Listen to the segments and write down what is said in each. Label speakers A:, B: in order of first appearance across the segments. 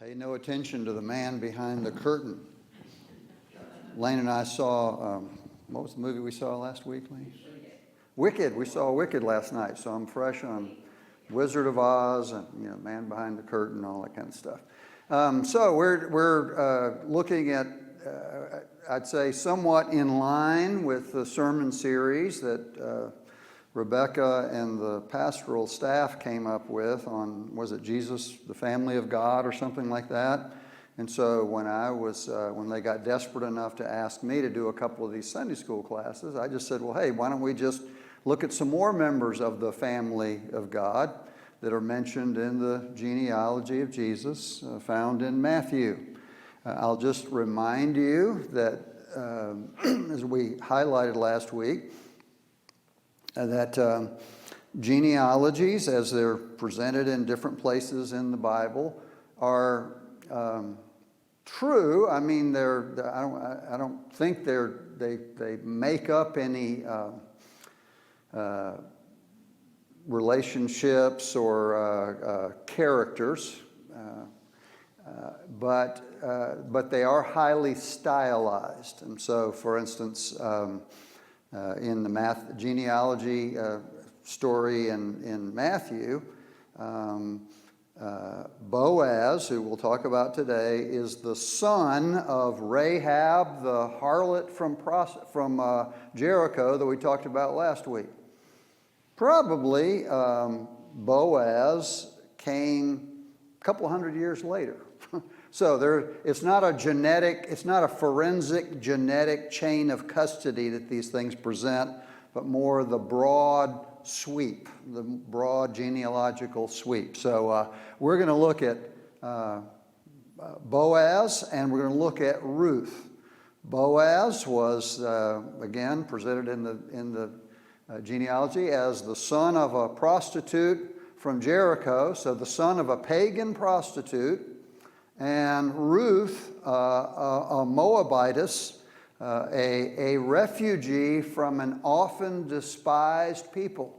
A: Pay no attention to the man behind the curtain. Lane and I saw, what was the movie we saw last week, Lane? Wicked. We saw Wicked last night, so I'm fresh on Wizard of Oz and Man Behind the Curtain, all that kind of stuff. So we're looking at, I'd say, somewhat in line with the sermon series that Rebecca and the pastoral staff came up with on, was it Jesus, the Family of God, or something like that? And so when they got desperate enough to ask me to do a couple of these Sunday school classes, I just said, well, hey, why don't we just look at some more members of the family of God that are mentioned in the genealogy of Jesus, found in Matthew. I'll just remind you that, as we highlighted last week, that genealogies, as they're presented in different places in the Bible, are true. I mean, I don't think they make up any relationships or characters, but they are highly stylized. And so, for instance, in the genealogy story in Matthew, Boaz, who we'll talk about today, is the son of Rahab, the harlot from Jericho that we talked about last week. Probably Boaz came a couple hundred years later. So it's not a forensic genetic chain of custody that these things present, but more the broad sweep, the broad genealogical sweep. So we're going to look at Boaz, and we're going to look at Ruth. Boaz was, again, presented in the genealogy as the son of a prostitute from Jericho, so the son of a pagan prostitute. And Ruth, a Moabitess, a refugee from an often despised people,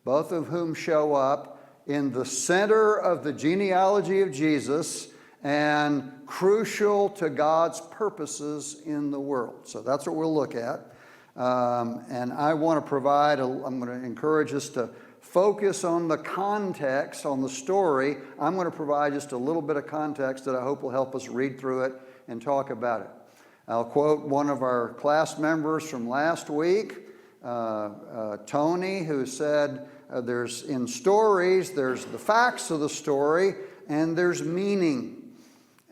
A: both of whom show up in the center of the genealogy of Jesus and crucial to God's purposes in the world. So that's what we'll look at. And I want to provide, I'm going to encourage us to focus on the context, on the story. I'm going to provide just a little bit of context that I hope will help us read through it and talk about it. I'll quote one of our class members from last week, Tony, who said, in stories, there's the facts of the story, and there's meaning.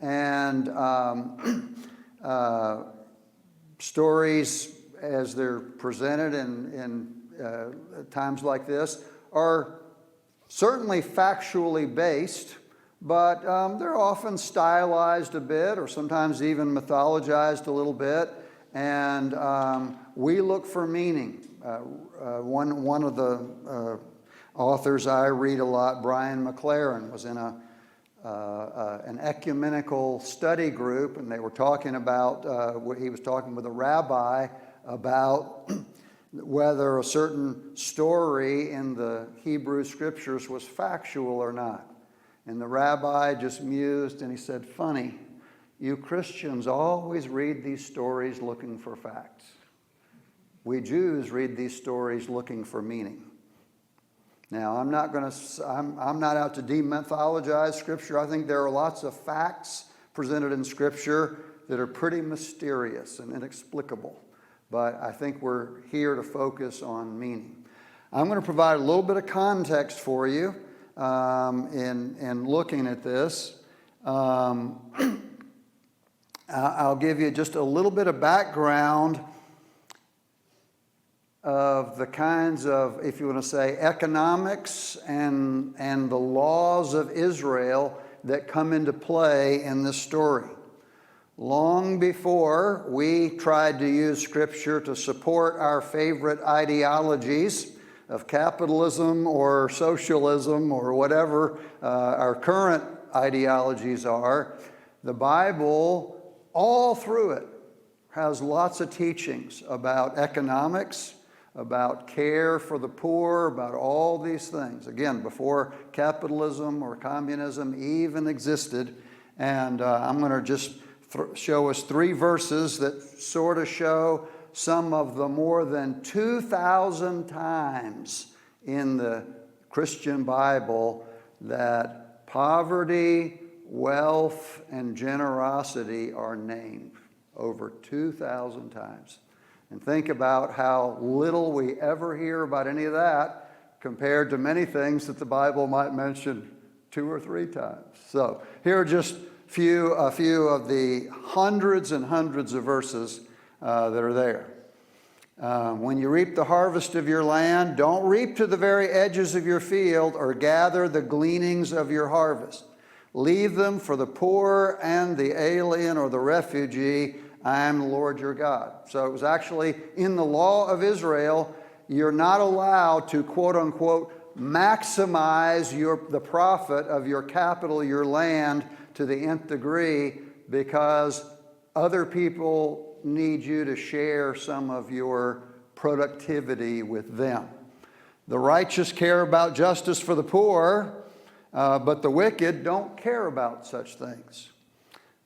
A: And stories, as they're presented in times like this, are certainly factually based, but they're often stylized a bit, or sometimes even mythologized a little bit, and we look for meaning. One of the authors I read a lot, Brian McLaren, was in an ecumenical study group, and they were talking about, he was talking with a rabbi about whether a certain story in the Hebrew scriptures was factual or not. And the rabbi just mused and he said, funny, you Christians always read these stories looking for facts. We Jews read these stories looking for meaning. Now, I'm not out to demythologize Scripture. I think there are lots of facts presented in Scripture that are pretty mysterious and inexplicable. But I think we're here to focus on meaning. I'm going to provide a little bit of context for you in looking at this. I'll give you just a little bit of background of the kinds of, if you want to say, economics and the laws of Israel that come into play in this story. Long before we tried to use Scripture to support our favorite ideologies of capitalism or socialism or whatever our current ideologies are, the Bible, all through it, has lots of teachings about economics, about care for the poor, about all these things. Again, before capitalism or communism even existed, And I'm going to just show us 3 verses that sort of show some of the more than 2,000 times in the Christian Bible that poverty, wealth, and generosity are named. Over 2,000 times. And think about how little we ever hear about any of that compared to many things that the Bible might mention 2 or 3 times. So here are just a few of the hundreds and hundreds of verses that are there. When you reap the harvest of your land, don't reap to the very edges of your field or gather the gleanings of your harvest. Leave them for the poor and the alien or the refugee. I am the Lord your God. So it was actually in the law of Israel, you're not allowed to, quote unquote, maximize the profit of your capital, your land, to the nth degree, because other people need you to share some of your productivity with them. The righteous care about justice for the poor, but the wicked don't care about such things.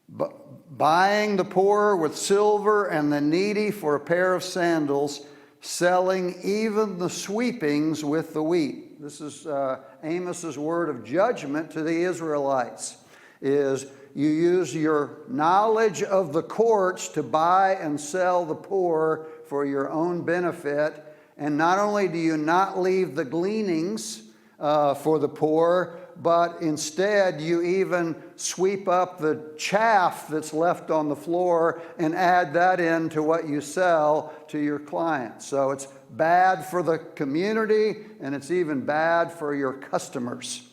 A: Buying the poor with silver and the needy for a pair of sandals, selling even the sweepings with the wheat. This is Amos's word of judgment to the Israelites, is you use your knowledge of the courts to buy and sell the poor for your own benefit. And not only do you not leave the gleanings for the poor, but instead you even sweep up the chaff that's left on the floor and add that into what you sell to your clients. So it's bad for the community, and it's even bad for your customers.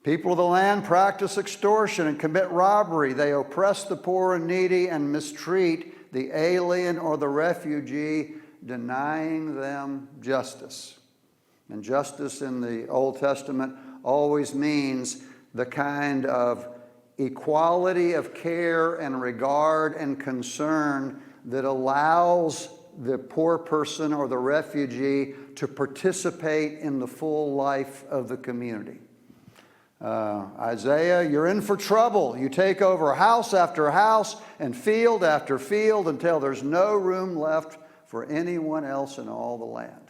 A: People of the land practice extortion and commit robbery. They oppress the poor and needy and mistreat the alien or the refugee, denying them justice. And justice in the Old Testament always means the kind of equality of care and regard and concern that allows the poor person or the refugee to participate in the full life of the community. Isaiah, you're in for trouble. You take over house after house and field after field until there's no room left for anyone else in all the land.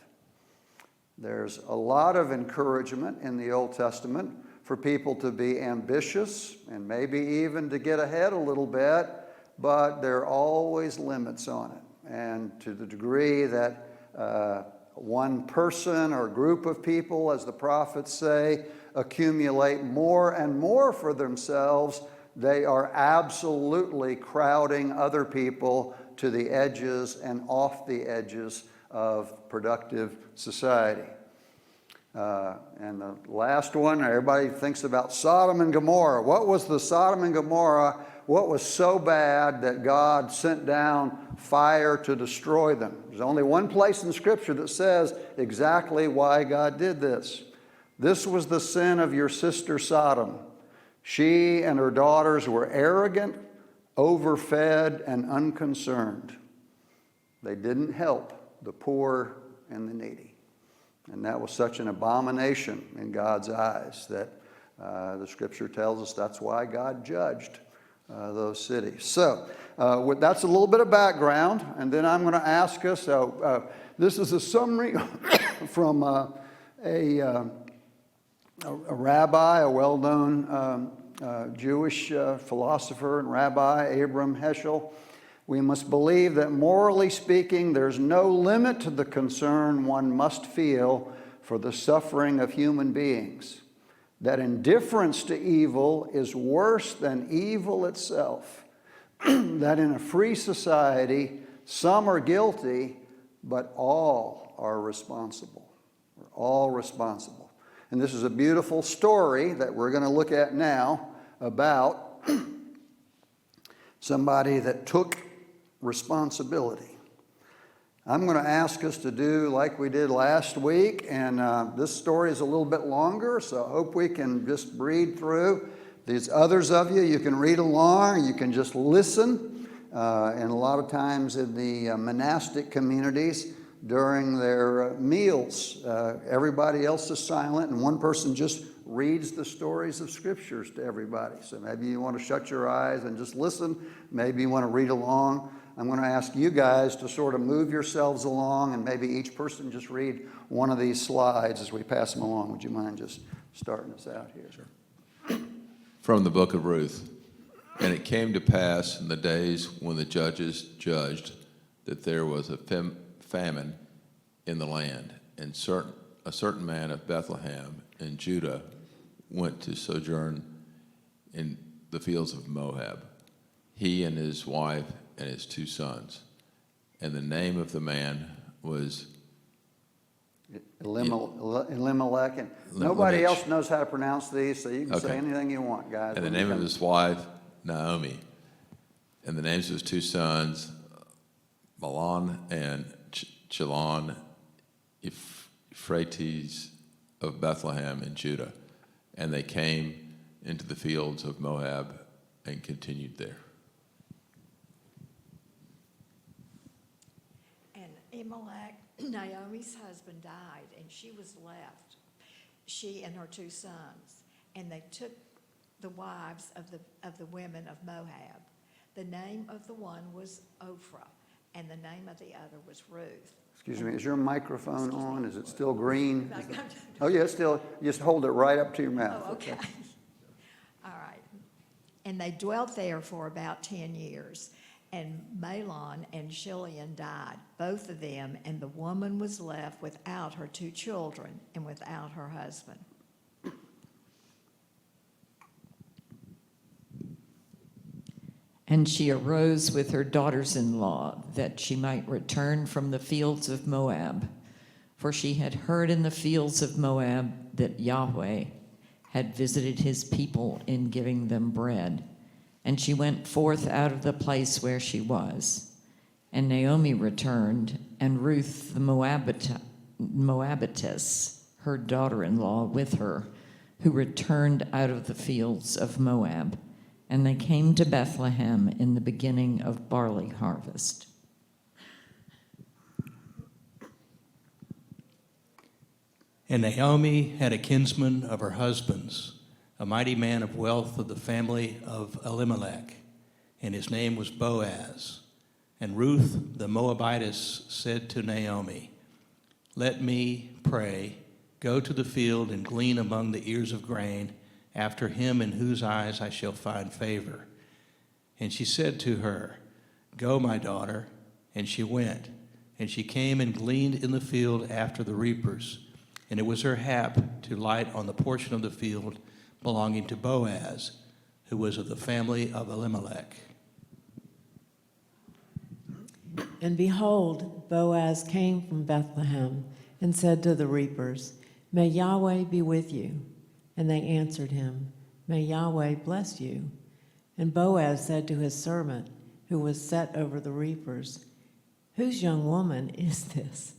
A: There's a lot of encouragement in the Old Testament for people to be ambitious and maybe even to get ahead a little bit, but there are always limits on it. And to the degree that one person or group of people, as the prophets say, accumulate more and more for themselves, they are absolutely crowding other people to the edges and off the edges of productive society. And the last one, everybody thinks about Sodom and Gomorrah. What was the Sodom and Gomorrah? What was so bad that God sent down fire to destroy them? There's only one place in Scripture that says exactly why God did this. This was the sin of your sister Sodom. She and her daughters were arrogant, overfed, and unconcerned. They didn't help the poor and the needy. And that was such an abomination in God's eyes that the Scripture tells us that's why God judged those cities. So that's a little bit of background, and then I'm going to ask us, this is a summary from a rabbi, a well-known Jewish philosopher and rabbi, Abram Heschel. We must believe that morally speaking, there's no limit to the concern one must feel for the suffering of human beings. That indifference to evil is worse than evil itself. That in a free society, some are guilty, but all are responsible. We're all responsible. And this is a beautiful story that we're going to look at now about somebody that took responsibility. I'm going to ask us to do like we did last week, and this story is a little bit longer, so I hope we can just read through. These others of you, you can read along, you can just listen, and a lot of times in the monastic communities during their meals, everybody else is silent, and one person just reads the stories of scriptures to everybody. So maybe you want to shut your eyes and just listen. Maybe you want to read along. I'm going to ask you guys to sort of move yourselves along, and maybe each person just read one of these slides as we pass them along. Would you mind just starting us out here?
B: Sure. From the book of Ruth. And it came to pass in the days when the judges judged that there was a famine in the land, and a certain man of Bethlehem in Judah went to sojourn in the fields of Moab, he and his wife and his 2 sons. And the name of the man was
A: Elimelech. And nobody else knows how to pronounce these, so you can say anything you want, guys.
B: And the name of his wife, Naomi. And the names of his 2 sons, Mahlon and Chilion, Euphrates of Bethlehem in Judah. And they came into the fields of Moab and continued there.
C: And Elimelech, Naomi's husband, died, and she was left, she and her 2 sons. And they took the wives of the women of Moab. The name of the one was Ophrah, and the name of the other was Ruth.
A: Excuse me, is your microphone on? Is it still green? Oh, yeah, it's still. Just hold it right up to your mouth.
C: Oh, okay. All right. And they dwelt there for about 10 years. And Mahlon and Chilion died, both of them, and the woman was left without her 2 children and without her husband.
D: And she arose with her daughters-in-law, that she might return from the fields of Moab. For she had heard in the fields of Moab that Yahweh had visited his people in giving them bread. And she went forth out of the place where she was. And Naomi returned, and Ruth the Moabitess, her daughter-in-law, with her, who returned out of the fields of Moab. And they came to Bethlehem in the beginning of barley harvest.
E: And Naomi had a kinsman of her husband's, a mighty man of wealth of the family of Elimelech, and his name was Boaz. And Ruth the Moabitess said to Naomi, "Let me, pray, go to the field and glean among the ears of grain, after him in whose eyes I shall find favor." And she said to her, "Go, my daughter." And she went, and she came and gleaned in the field after the reapers. And it was her hap to light on the portion of the field belonging to Boaz, who was of the family of Elimelech.
F: And behold, Boaz came from Bethlehem and said to the reapers, "May Yahweh be with you." And they answered him, "May Yahweh bless you." And Boaz said to his servant, who was set over the reapers, "Whose young woman is this?"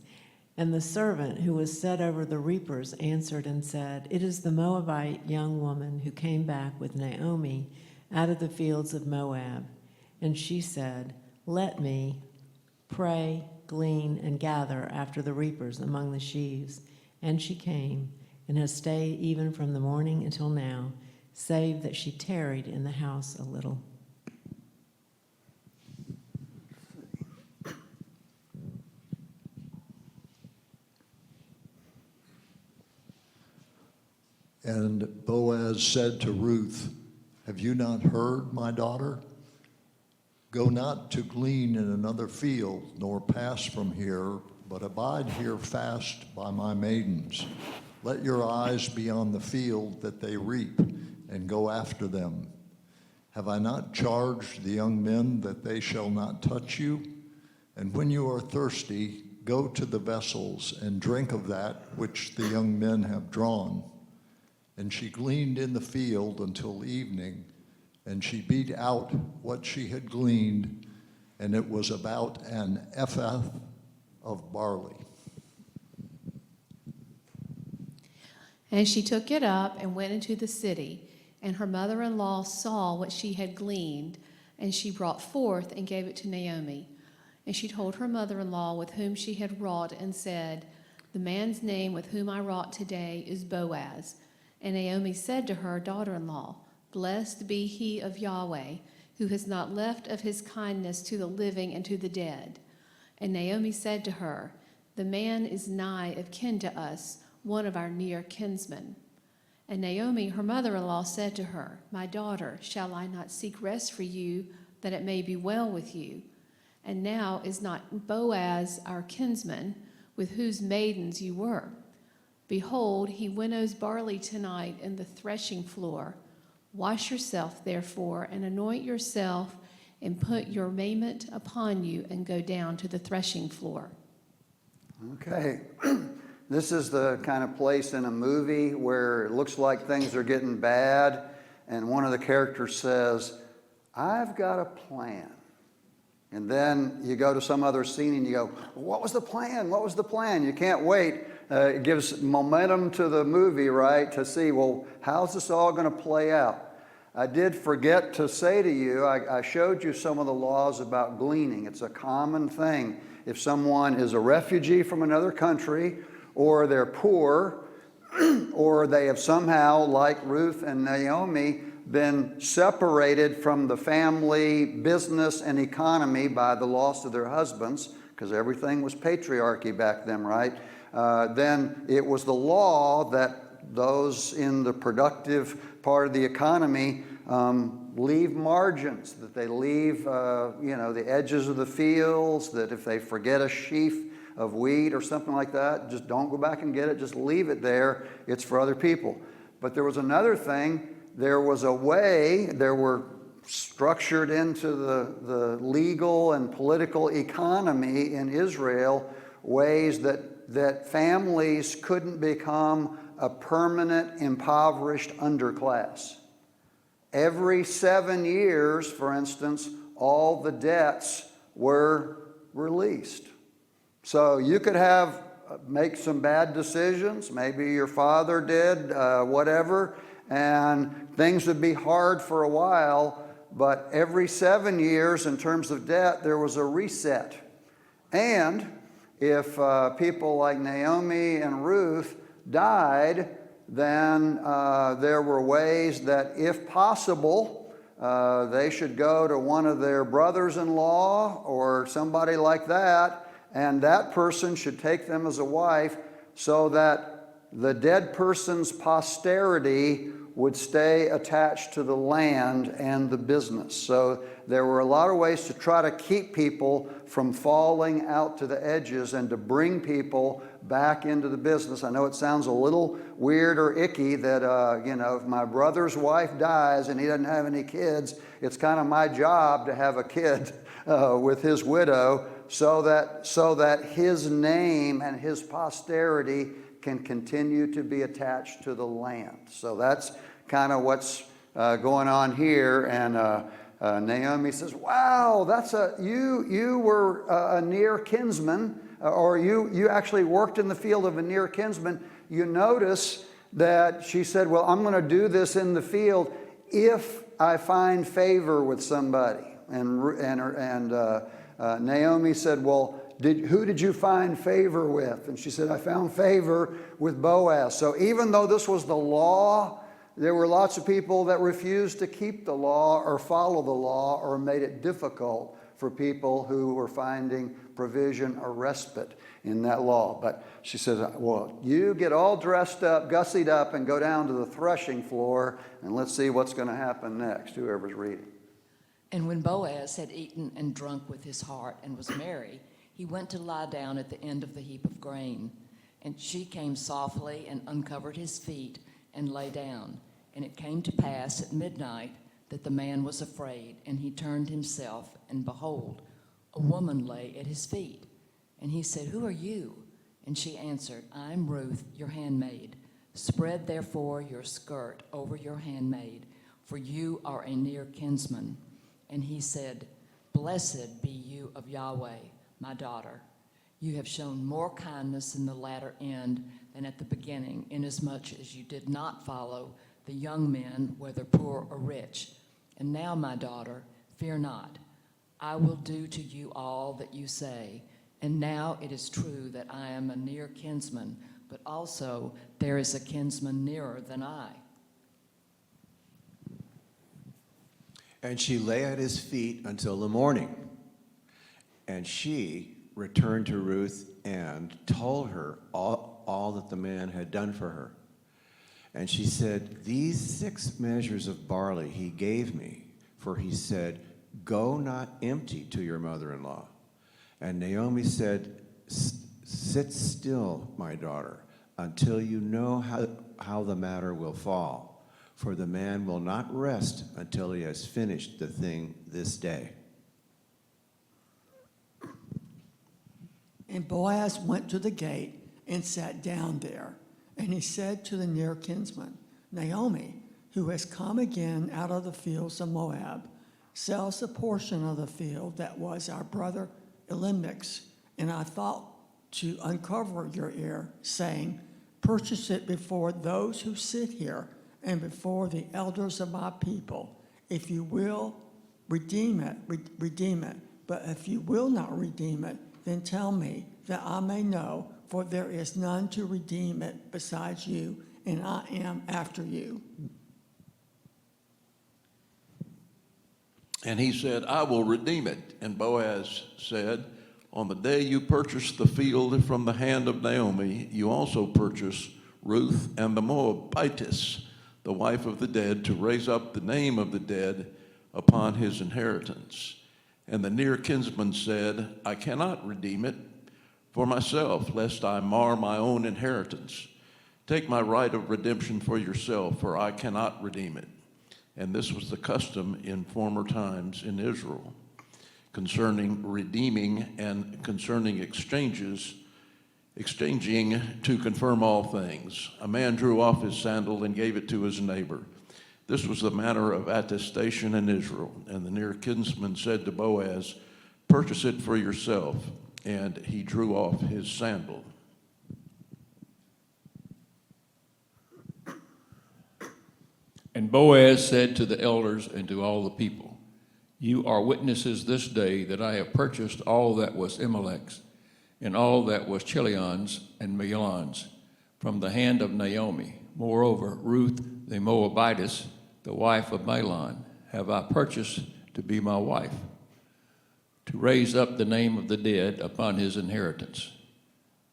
F: And the servant who was set over the reapers answered and said, "It is the Moabite young woman who came back with Naomi out of the fields of Moab." And she said, "Let me, pray, glean, and gather after the reapers among the sheaves." And she came, and has stayed even from the morning until now, save that she tarried in the house a little.
G: And Boaz said to Ruth, "Have you not heard, my daughter? Go not to glean in another field, nor pass from here, but abide here fast by my maidens. Let your eyes be on the field that they reap, and go after them. Have I not charged the young men that they shall not touch you? And when you are thirsty, go to the vessels and drink of that which the young men have drawn." And she gleaned in the field until evening, and she beat out what she had gleaned, and it was about an ephah of barley.
H: And she took it up and went into the city, and her mother-in-law saw what she had gleaned, and she brought forth and gave it to Naomi. And she told her mother-in-law with whom she had wrought, and said, "The man's name with whom I wrought today is Boaz." And Naomi said to her daughter-in-law, Blessed be he of Yahweh, who has not left of his kindness to the living and to the dead. And Naomi said to her, The man is nigh of kin to us, one of our near kinsmen. And Naomi, her mother-in-law, said to her, My daughter, shall I not seek rest for you, that it may be well with you? And now is not Boaz our kinsman, with whose maidens you were? Behold, he winnows barley tonight in the threshing floor. Wash yourself, therefore, and anoint yourself, and put your raiment upon you, and go down to the threshing floor.
A: Okay. This is the kind of place in a movie where it looks like things are getting bad, and one of the characters says, I've got a plan. And then you go to some other scene and you go, what was the plan? What was the plan? You can't wait. It gives momentum to the movie, right, to see, well, how's this all going to play out? I did forget to say to you, I showed you some of the laws about gleaning. It's a common thing. If someone is a refugee from another country, or they're poor, or they have somehow, like Ruth and Naomi, been separated from the family, business, and economy by the loss of their husbands, because everything was patriarchy back then, right? Then it was the law that those in the productive part of the economy leave margins, that they leave the edges of the fields, that if they forget a sheaf of wheat or something like that, just don't go back and get it, just leave it there, it's for other people. But there was another thing, there was a way, there were structured into the legal and political economy in Israel ways that families couldn't become a permanent impoverished underclass. Every 7 years, for instance, all the debts were released. So you could make some bad decisions, maybe your father did, whatever, and things would be hard for a while, but every 7 years in terms of debt, there was a reset. And if people like Naomi and Ruth died, then there were ways that, if possible, they should go to one of their brothers-in-law or somebody like that, and that person should take them as a wife so that the dead person's posterity would stay attached to the land and the business. So there were a lot of ways to try to keep people from falling out to the edges and to bring people back into the business. I know it sounds a little weird or icky that, if my brother's wife dies and he doesn't have any kids, it's kind of my job to have a kid with his widow so that his name and his posterity can continue to be attached to the land. So that's kind of what's going on here. And Naomi says, wow, you were a near kinsman, or you actually worked in the field of a near kinsman. You notice that she said, well, I'm going to do this in the field if I find favor with somebody. And Naomi said, well, who did you find favor with? And she said, I found favor with Boaz. So even though this was the law, there were lots of people that refused to keep the law or follow the law, or made it difficult for people who were finding provision or respite in that law. But she says, well, you get all dressed up, gussied up, and go down to the threshing floor, and let's see what's going to happen next, whoever's reading.
D: And when Boaz had eaten and drunk with his heart and was merry, he went to lie down at the end of the heap of grain. And she came softly and uncovered his feet and lay down. And it came to pass at midnight that the man was afraid, and he turned himself, and behold, a woman lay at his feet. And he said, Who are you? And she answered, I am Ruth, your handmaid. Spread therefore your skirt over your handmaid, for you are a near kinsman. And he said, Blessed be you of Yahweh, my daughter. You have shown more kindness in the latter end than at the beginning, inasmuch as you did not follow the young men, whether poor or rich. And now, my daughter, fear not. I will do to you all that you say. And now it is true that I am a near kinsman,
I: but also there is a kinsman nearer than I.
J: And she lay at his feet until the morning. And she returned to Ruth and told her all that the man had done for her. And she said, "These 6 measures of barley he gave me, for he said, 'Go not empty to your mother-in-law.' And Naomi said, 'Sit still, my daughter, until you know how the matter will fall. For the man will not rest until he has finished the thing this day.'"
K: And Boaz went to the gate and sat down there. And he said to the near kinsman, "Naomi, who has come again out of the fields of Moab, sells a portion of the field that was our brother Elimelech's. And I thought to uncover your ear, saying, 'Purchase it before those who sit here and before the elders of my people. If you will redeem it, redeem it. But if you will not redeem it, then tell me, that I may know, for there is none to redeem it besides you, and I am after you.'"
L: And he said, "I will redeem it." And Boaz said, "On the day you purchased the field from the hand of Naomi, you also purchased Ruth and the Moabitess, the wife of the dead, to raise up the name of the dead upon his inheritance." And the near kinsman said, "I cannot redeem it for myself, lest I mar my own inheritance. Take my right of redemption for yourself, for I cannot redeem it." And this was the custom in former times in Israel, concerning redeeming and concerning exchanging to confirm all things. A man drew off his sandal and gave it to his neighbor. This was the manner of attestation in Israel. And the near kinsman said to Boaz, "Purchase it for yourself." And he drew off his sandal.
M: And Boaz said to the elders and to all the people, "You are witnesses this day that I have purchased all that was Elimelech's and all that was Chilion's and Mahlon's from the hand of Naomi. Moreover, Ruth the Moabitess, the wife of Mahlon, have I purchased to be my wife, to raise up the name of the dead upon his inheritance,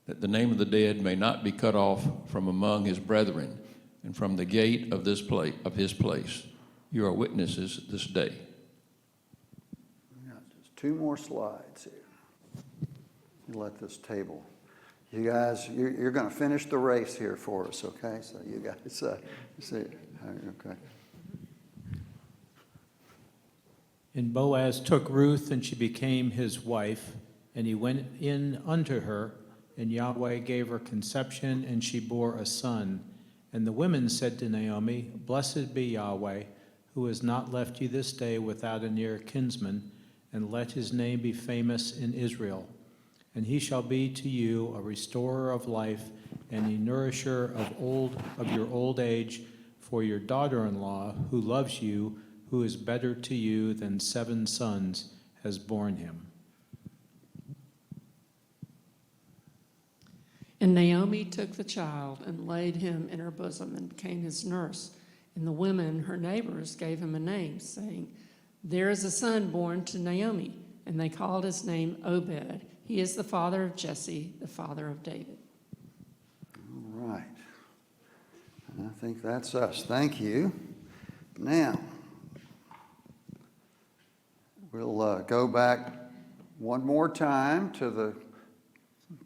M: that the name of the dead may not be cut off from among his brethren and from the gate of his place. You are witnesses this day."
A: Just 2 more slides here. You let this table. You guys, you're going to finish the race here for us, okay? So you guys see it. Okay.
N: And Boaz took Ruth, and she became his wife, and he went in unto her, and Yahweh gave her conception, and she bore a son. And the women said to Naomi, "Blessed be Yahweh, who has not left you this day without a near kinsman, and let his name be famous in Israel. And he shall be to you a restorer of life, and a nourisher of your old age, for your daughter-in-law, who loves you, who is better to you than 7 sons, has borne him."
O: And Naomi took the child and laid him in her bosom and became his nurse. And the women, her neighbors, gave him a name, saying, "There is a son born to Naomi." And they called his name Obed. He is the father of Jesse, the father of David.
A: All right. And I think that's us. Thank you. Now, we'll go back one more time to the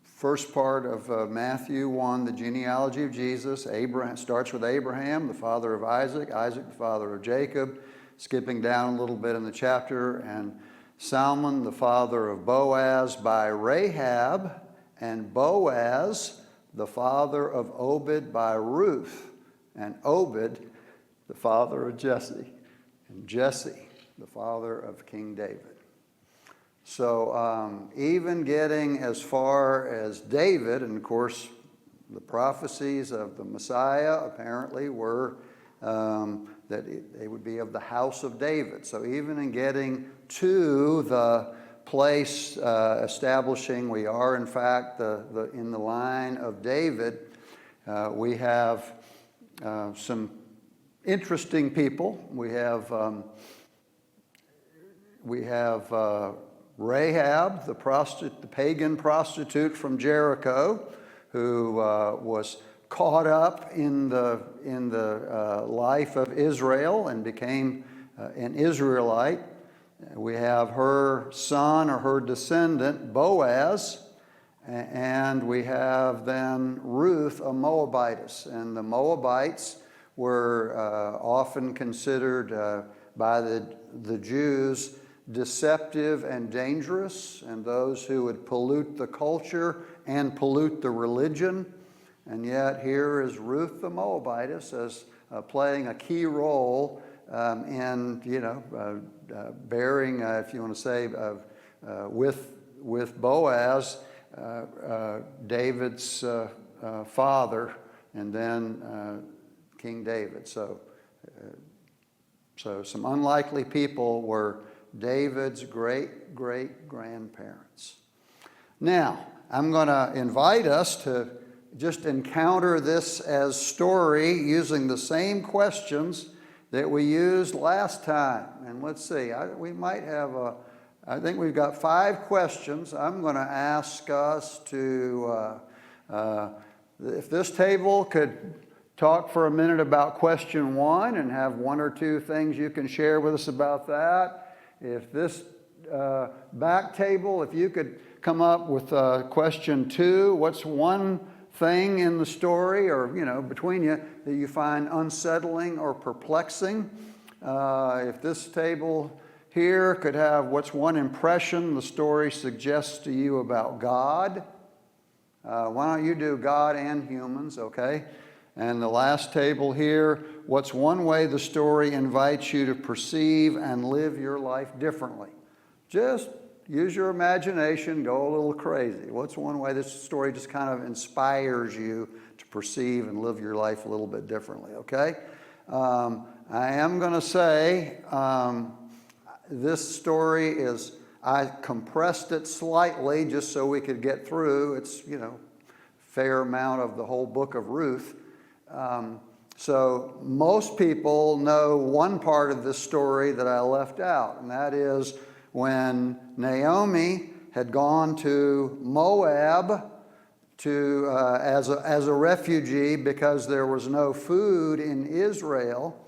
A: first part of Matthew 1, the genealogy of Jesus. Abraham starts with Abraham, the father of Isaac, Isaac the father of Jacob, skipping down a little bit in the chapter, and Salmon, the father of Boaz by Rahab, and Boaz, the father of Obed by Ruth, and Obed, the father of Jesse, and Jesse, the father of King David. So even getting as far as David, and of course the prophecies of the Messiah apparently were that they would be of the house of David. So even in getting to the place establishing we are in fact in the line of David, We have some interesting people. We have Rahab, the pagan prostitute from Jericho, who was caught up in the life of Israel and became an Israelite. We have her son or her descendant, Boaz, and we have then Ruth, a Moabitess. And the Moabites were often considered by the Jews deceptive and dangerous, and those who would pollute the culture and pollute the religion. And yet here is Ruth the Moabitess as playing a key role in, bearing, if you want to say, with Boaz, David's father, and then King David. So some unlikely people were David's great-great-grandparents. Now, I'm going to invite us to just encounter this as story using the same questions that we used last time. And let's see, we might have I think we've got 5 questions. I'm going to ask us to, if this table could talk for a minute about question 1 and have 1 or 2 things you can share with us about that. If this back table, if you could come up with question 2, what's one thing in the story or, between you that you find unsettling or perplexing? If this table here could have what's one impression the story suggests to you about God? Why don't you do God and humans, okay? And the last table here, what's one way the story invites you to perceive and live your life differently? Just use your imagination, go a little crazy. What's one way this story just kind of inspires you to perceive and live your life a little bit differently, okay? I am going to say this story I compressed it slightly just so we could get through. It's, fair amount of the whole book of Ruth. So most people know one part of this story that I left out, and that is when Naomi had gone to Moab as a refugee because there was no food in Israel.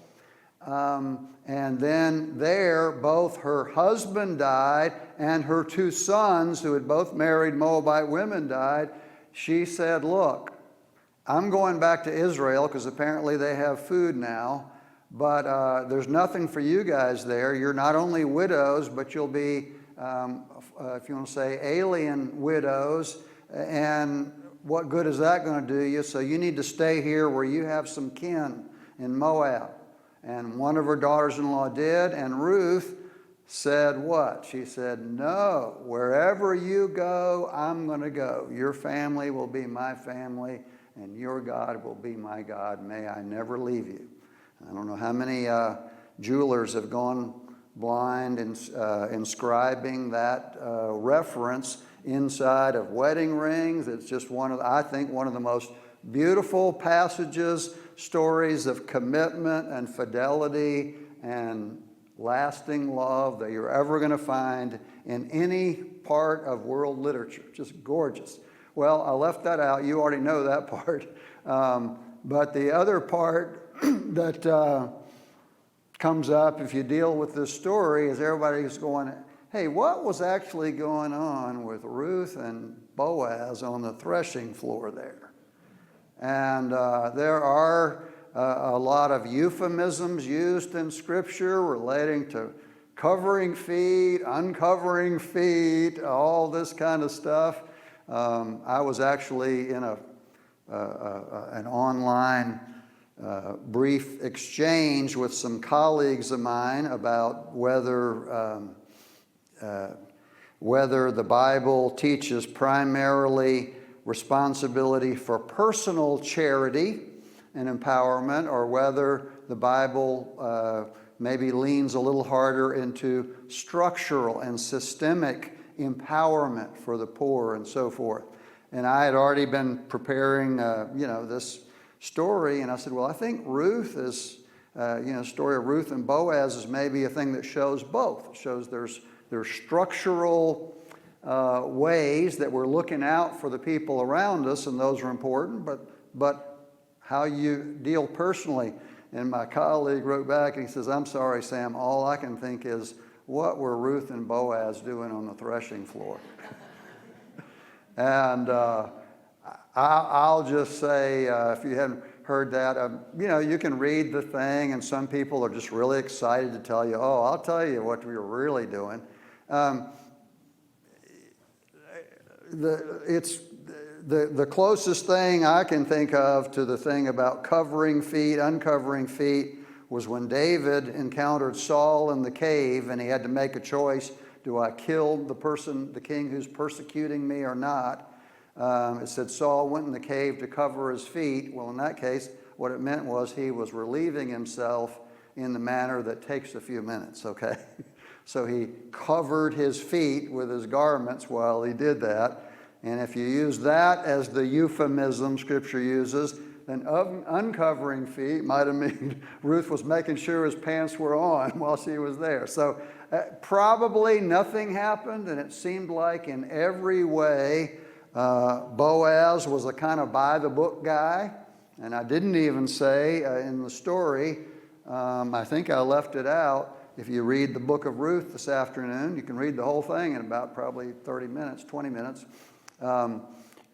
A: And then there, both her husband died and her 2 sons, who had both married Moabite women, died. She said, look, I'm going back to Israel because apparently they have food now, but there's nothing for you guys there. You're not only widows, but you'll be, if you want to say, alien widows. And what good is that going to do you? So you need to stay here where you have some kin in Moab. And one of her daughters-in-law did, and Ruth said what? She said, no, wherever you go, I'm going to go. Your family will be my family, and your God will be my God. May I never leave you. I don't know how many jewelers have gone blind in inscribing that reference inside of wedding rings. It's just I think one of the most beautiful passages, stories of commitment and fidelity and lasting love that you're ever going to find in any part of world literature. Just gorgeous. Well, I left that out. You already know that part. But the other part that comes up if you deal with this story is everybody's going, hey, what was actually going on with Ruth and Boaz on the threshing floor there? And there are a lot of euphemisms used in Scripture relating to covering feet, uncovering feet, all this kind of stuff. I was actually in an online brief exchange with some colleagues of mine about whether the Bible teaches primarily responsibility for personal charity and empowerment, or whether the Bible maybe leans a little harder into structural and systemic empowerment for the poor and so forth. And I had already been preparing, this story. And I said, well, I think Ruth is, story of Ruth and Boaz is maybe a thing that shows both. It shows there's structural ways that we're looking out for the people around us, and those are important, but how you deal personally. And my colleague wrote back and he says, I'm sorry, Sam, all I can think is, what were Ruth and Boaz doing on the threshing floor? And I'll just say, if you hadn't heard that, you can read the thing, and some people are just really excited to tell you, oh, I'll tell you what we were really doing. The closest thing I can think of to the thing about covering feet, uncovering feet, was when David encountered Saul in the cave and he had to make a choice. Do I kill the king who's persecuting me or not? It said Saul went in the cave to cover his feet. Well, in that case, what it meant was he was relieving himself in the manner that takes a few minutes, okay? So he covered his feet with his garments while he did that. And if you use that as the euphemism Scripture uses, then uncovering feet might have meant Ruth was making sure his pants were on while she was there. So probably nothing happened, and it seemed like in every way Boaz was a kind of by-the-book guy. And I didn't even say in the story, I think I left it out, if you read the book of Ruth this afternoon, you can read the whole thing in about probably 30 minutes, 20 minutes.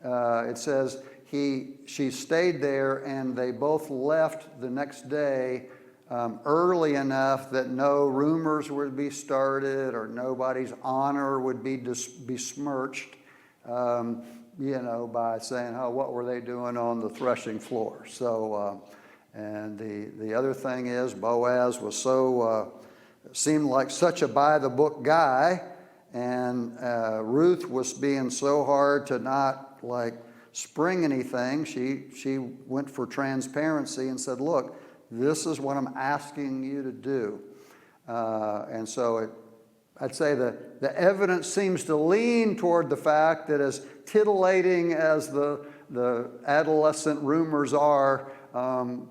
A: It says she stayed there, and they both left the next day early enough that no rumors would be started or nobody's honor would be besmirched, by saying, oh, what were they doing on the threshing floor? So, and the other thing is, Boaz was seemed like such a by-the-book guy, and Ruth was being so hard to not spring anything. She went for transparency and said, look, this is what I'm asking you to do. And so I'd say the evidence seems to lean toward the fact that, as titillating as the adolescent rumors are,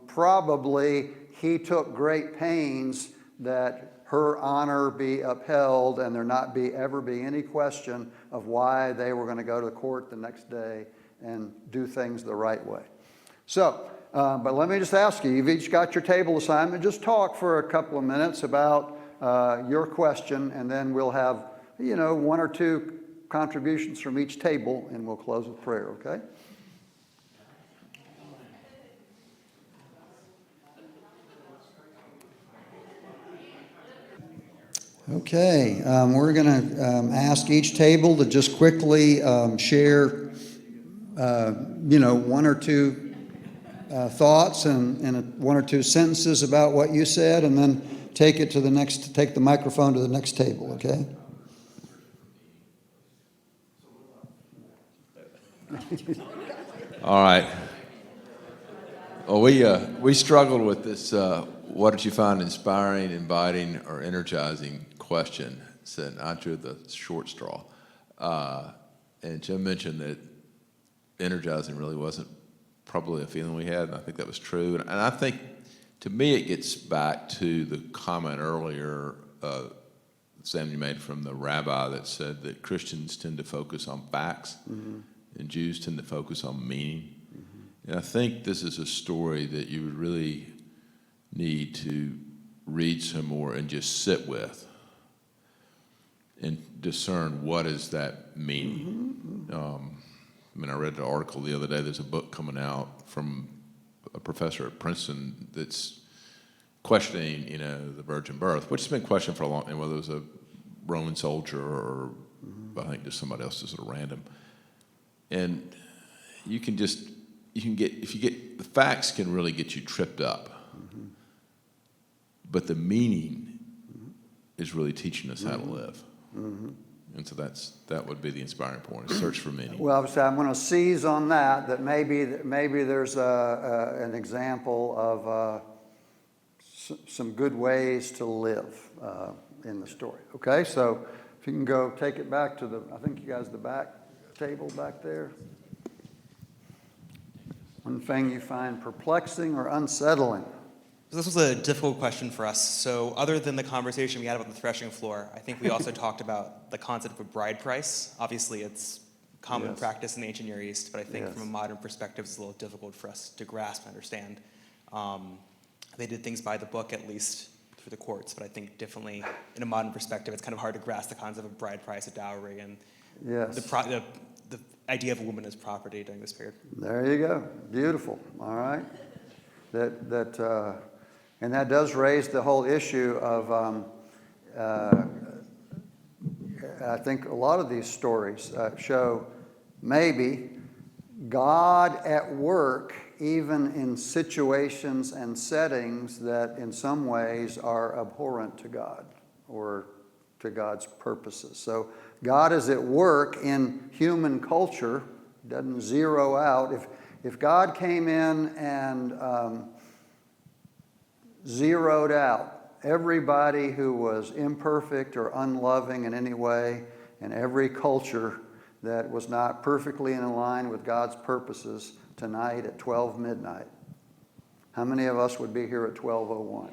A: probably he took great pains that her honor be upheld and there not ever be any question of why they were going to go to court the next day and do things the right way. So, but let me just ask you, you've each got your table assignment. Just talk for a couple of minutes about your question, and then we'll have, one or two contributions from each table, and we'll close with prayer, okay? Okay, we're going to ask each table to just quickly share, one or two thoughts and one or two sentences about what you said, and then take the microphone to the next table, okay?
B: All right. Well, we struggled with this. What did you find inspiring, inviting, or energizing question? Said I drew the short straw, and Jim mentioned that energizing really wasn't probably a feeling we had, and I think that was true. And I think, to me, it gets back to the comment earlier, Sam, you made from the rabbi that said that Christians tend to focus on facts, mm-hmm. and Jews tend to focus on meaning. Mm-hmm. And I think this is a story that you would really need to read some more and just sit with and discern what does that mean. Mm-hmm. I read an article the other day. There's a book coming out from a professor at Princeton that's questioning, the virgin birth, which has been questioned for a long time, whether it was a Roman soldier or I think just somebody else, just sort of random. And if you get the facts can really get you tripped up. Mm-hmm. But the meaning is really teaching us how to live. Mm-hmm. And so that would be the inspiring point, search for meaning. Well, obviously, I'm going to seize on that maybe there's an example of some good ways to live in the story. Okay, so if you can go take it back to I think you guys, the back table back there.
A: One thing you find perplexing or unsettling?
P: So this was a difficult question for us. So other than the conversation we had about the threshing floor, I think we also talked about the concept of a bride price. Obviously, it's common
A: Yes.
P: practice in the ancient Near East, but I think
A: Yes.
P: from a modern perspective, it's a little difficult for us to grasp and understand. They did things by the book, at least through the courts, but I think definitely in a modern perspective, it's kind of hard to grasp the concept of a bride price, a dowry, and
A: Yes.
P: the idea of a woman as property during this period.
A: There you go. Beautiful. All right. And that does raise the whole issue of, I think a lot of these stories show maybe God at work even in situations and settings that in some ways are abhorrent to God or to God's purposes. So God is at work in human culture, doesn't zero out. If God came in and zeroed out everybody who was imperfect or unloving in any way, and every culture that was not perfectly in line with God's purposes tonight at 12 midnight, how many of us would be here at 12:01?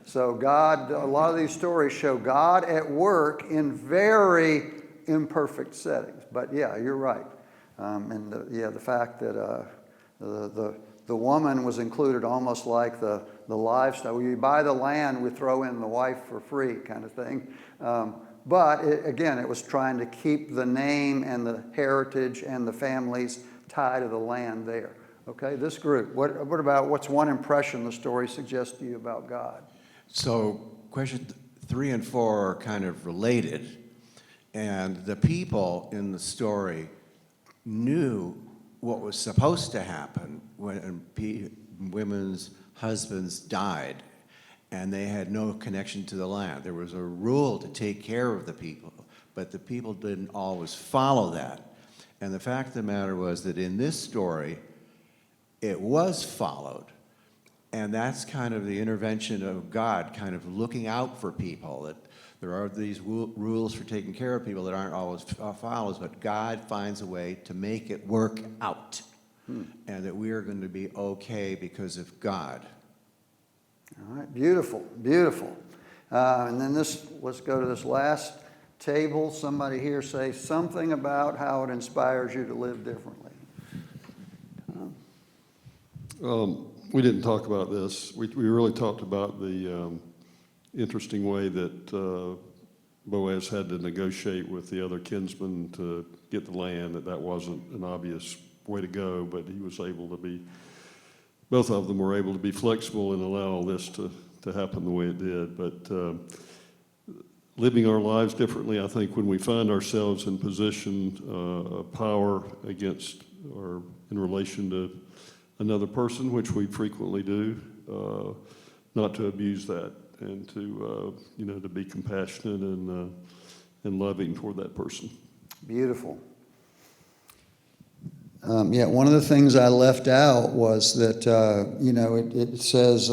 A: So God, a lot of these stories show God at work in very imperfect settings. But yeah, you're right. The fact that the woman was included almost like the livestock. When you buy the land, we throw in the wife for free kind of thing. But it was trying to keep the name and the heritage and the families tied to the land there. Okay, this group, what's one impression the story suggests to you about God?
J: So question 3 and 4 are kind of related, and the people in the story knew what was supposed to happen when women's husbands died, and they had no connection to the land. There was a rule to take care of the people, but the people didn't always follow that. And the fact of the matter was that in this story, it was followed. And that's kind of the intervention of God, kind of looking out for people, that there are these rules for taking care of people that aren't always followed, but God finds a way to make it work out. And that we are going to be okay because of God.
A: All right, beautiful, beautiful. And then let's go to this last table. Somebody here say something about how it inspires you to live differently.
Q: We didn't talk about this. We really talked about the interesting way that Boaz had to negotiate with the other kinsmen to get the land, that wasn't an obvious way to go, but he was able to be, both of them were able to be flexible and allow all this to happen the way it did. But living our lives differently, I think when we find ourselves in position of power against or in relation to another person, which we frequently do, not to abuse that, and to to be compassionate and loving toward that person. Beautiful.
A: One of the things I left out was that it says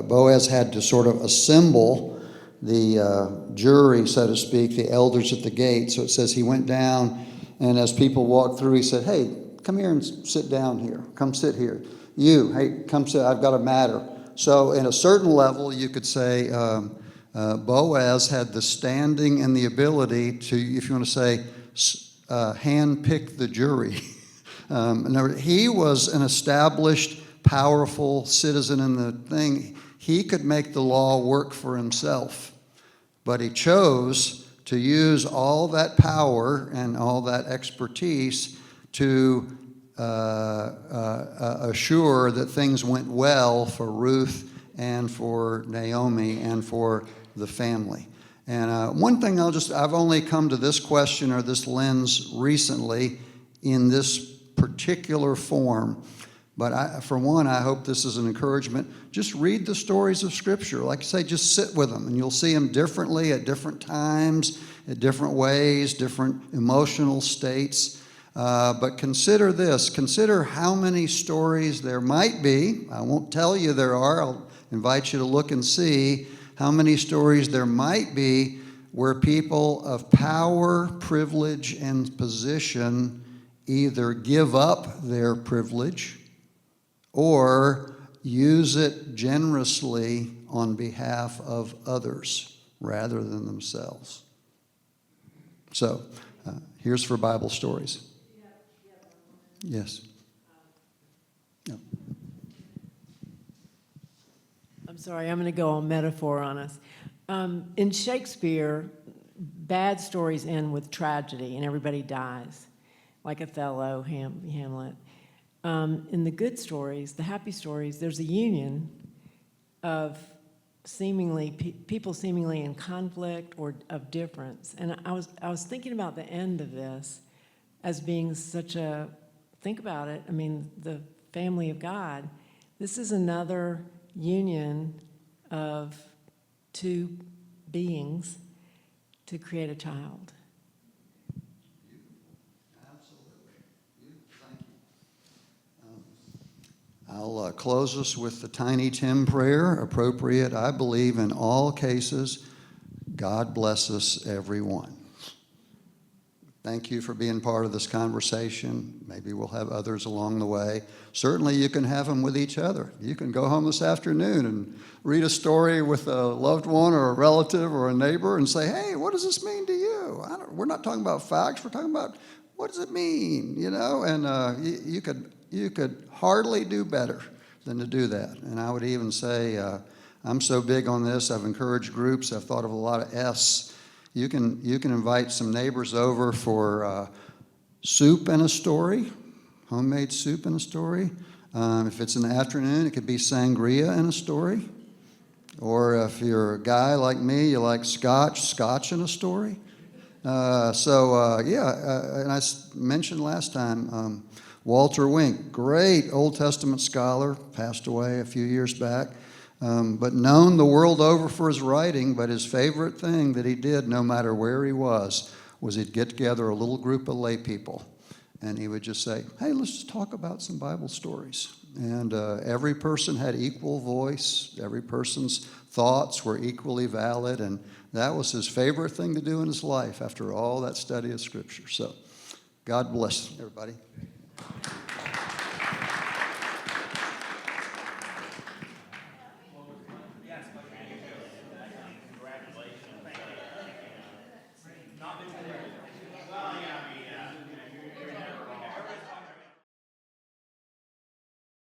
A: Boaz had to sort of assemble the jury, so to speak, the elders at the gate. So it says he went down, and as people walked through, he said, "Hey, come here and sit down here. Come sit here. You, hey, come sit. I've got a matter." So in a certain level, you could say Boaz had the standing and the ability to, if you want to say, hand-pick the jury. He was an established, powerful citizen in the thing. He could make the law work for himself, but he chose to use all that power and all that expertise to assure that things went well for Ruth and for Naomi and for the family. And one thing I've only come to this question or this lens recently in this particular form, but for one, I hope this is an encouragement. Just read the stories of Scripture. Like I say, just sit with them, and you'll see them differently at different times, in different ways, different emotional states. But consider this. Consider how many stories there might be. I won't tell you there are. I'll invite you to look and see how many stories there might be where people of power, privilege, and position either give up their privilege or use it generously on behalf of others rather than themselves. So, here's for Bible stories. Yes. No.
F: I'm sorry, I'm going to go on metaphor on us. In Shakespeare, bad stories end with tragedy and everybody dies, like Othello, Hamlet. In the good stories, the happy stories, there's a union of people seemingly in conflict or of difference. And I was thinking about the end of this as being think about it, I mean, the family of God. This is another union of two beings to create a child.
A: I'll close us with the Tiny Tim prayer, appropriate, I believe, in all cases. God bless us, everyone. Thank you for being part of this conversation. Maybe we'll have others along the way. Certainly you can have them with each other. You can go home this afternoon and read a story with a loved one or a relative or a neighbor and say, hey, what does this mean to you? We're not talking about facts. We're talking about what does it mean, you know? And you could hardly do better than to do that. And I would even say, I'm so big on this, I've encouraged groups, I've thought of a lot of S. You can invite some neighbors over for soup and a story, homemade soup and a story. If it's in the afternoon, it could be sangria and a story. Or if you're a guy like me, you like scotch and a story. And I mentioned last time, Walter Wink, great Old Testament scholar, passed away a few years back. But known the world over for his writing, but his favorite thing that he did, no matter where he was he'd get together a little group of lay people, and he would just say, hey, let's just talk about some Bible stories. And every person had equal voice. Every person's thoughts were equally valid, and that was his favorite thing to do in his life after all that study of Scripture. So God bless everybody.